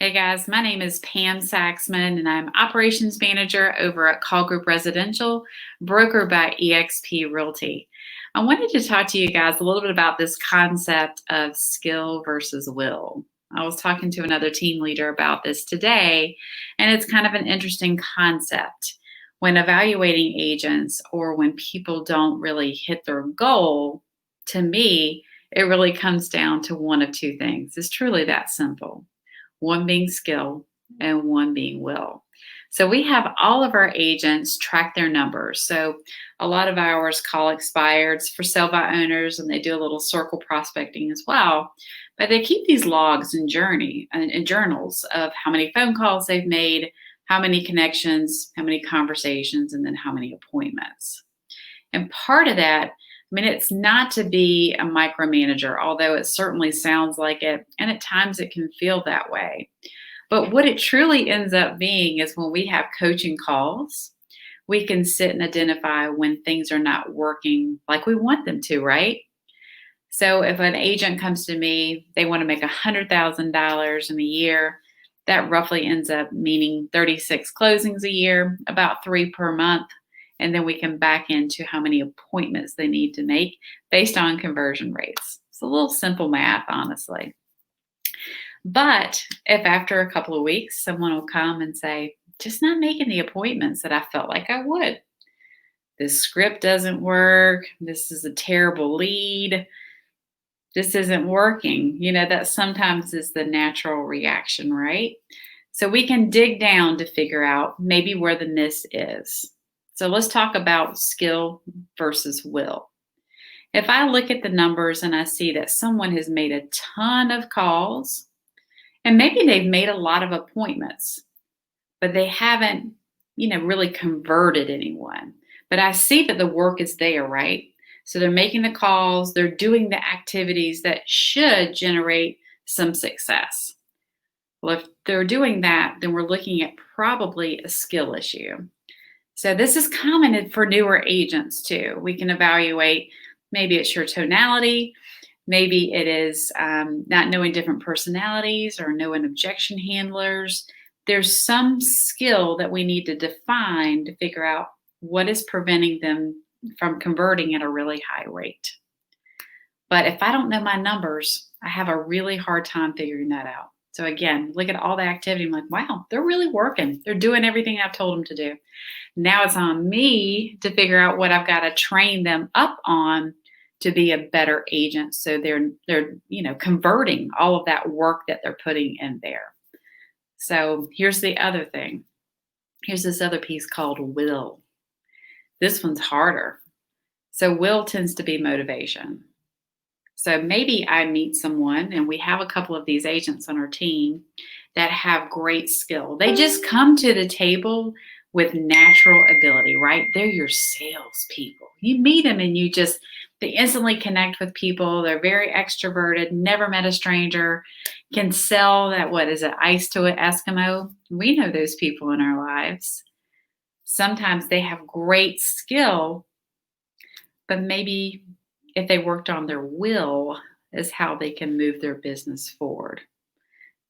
Hey guys, my name is Pam Saxman and I'm Operations Manager over at Call Group Residential, broker by eXp Realty. I wanted to talk to you guys a little bit about this concept of skill versus will. I was talking to another team leader about this today, and it's kind of an interesting concept. When evaluating agents or when people don't really hit their goal, to me, it really comes down to one of two things. It's truly that simple, one being skill and one being will. So we have all of our agents track their numbers. So a lot of ours call expireds for sale by owners, and they do a little circle prospecting as well. But they keep these logs and journals of how many phone calls they've made, how many connections, how many conversations, and then how many appointments. And part of that, it's not to be a micromanager, although it certainly sounds like it, and at times it can feel that way. But what it truly ends up being is when we have coaching calls, we can sit and identify when things are not working like we want them to, right? So if an agent comes to me, they want to make $100,000 in a year, that roughly ends up meaning 36 closings a year, about 3 per month. And then we can back into how many appointments they need to make based on conversion rates. It's a little simple math, honestly. But if after a couple of weeks, someone will come and say, just not making the appointments that I felt like I would. This script doesn't work. This is a terrible lead. This isn't working. That sometimes is the natural reaction, right? So we can dig down to figure out maybe where the miss is. So let's talk about skill versus will. If I look at the numbers and I see that someone has made a ton of calls, and maybe they've made a lot of appointments, but they haven't, really converted anyone. But I see that the work is there, right? So they're making the calls, they're doing the activities that should generate some success. Well, if they're doing that, then we're looking at probably a skill issue. So this is common for newer agents too. We can evaluate, maybe it's your tonality, maybe it is not knowing different personalities or knowing objection handlers. There's some skill that we need to define to figure out what is preventing them from converting at a really high rate. But if I don't know my numbers, I have a really hard time figuring that out. So again, look at all the activity. I'm like, wow, they're really working. They're doing everything I've told them to do. Now it's on me to figure out what I've got to train them up on to be a better agent. So they're converting all of that work that they're putting in there. So here's the other thing. Here's this other piece called will. This one's harder. So will tends to be motivation. So maybe I meet someone, and we have a couple of these agents on our team that have great skill. They just come to the table with natural ability, right? They're your salespeople. You meet them and they instantly connect with people. They're very extroverted, never met a stranger, can sell that, ice to an Eskimo. We know those people in our lives. Sometimes they have great skill, but maybe if they worked on their will is how they can move their business forward.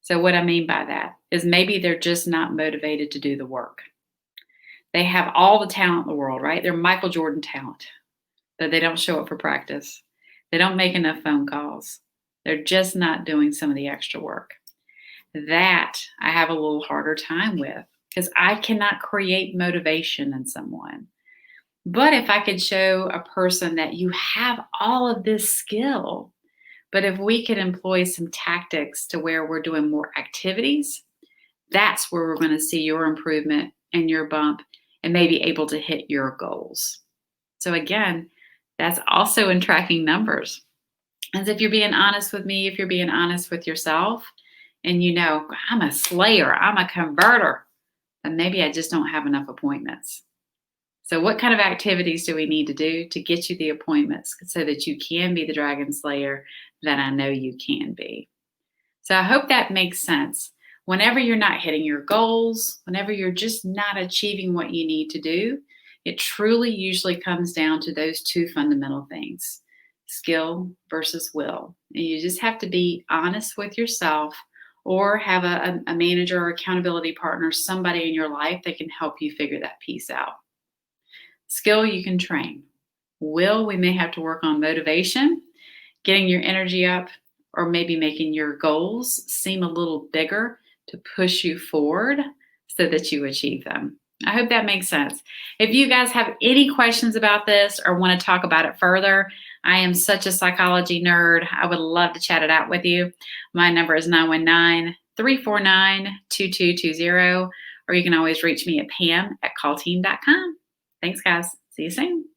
So what I mean by that is maybe they're just not motivated to do the work. They have all the talent in the world, right? They're Michael Jordan talent, but they don't show up for practice. They don't make enough phone calls. They're just not doing some of the extra work. That I have a little harder time with because I cannot create motivation in someone. But if I could show a person that you have all of this skill, but if we could employ some tactics to where we're doing more activities, that's where we're going to see your improvement and your bump and maybe able to hit your goals. So again, that's also in tracking numbers. As if you're being honest with me, if you're being honest with yourself, and I'm a slayer, I'm a converter, and maybe I just don't have enough appointments. So what kind of activities do we need to do to get you the appointments so that you can be the dragon slayer that I know you can be? So I hope that makes sense. Whenever you're not hitting your goals, whenever you're just not achieving what you need to do, it truly usually comes down to those two fundamental things, skill versus will. And you just have to be honest with yourself or have a manager or accountability partner, somebody in your life that can help you figure that piece out. Skill you can train. Will, we may have to work on motivation, getting your energy up, or maybe making your goals seem a little bigger to push you forward so that you achieve them. I hope that makes sense. If you guys have any questions about this or want to talk about it further, I am such a psychology nerd. I would love to chat it out with you. My number is 919-349-2220, or you can always reach me at pam@callteam.com. Thanks, guys. See you soon.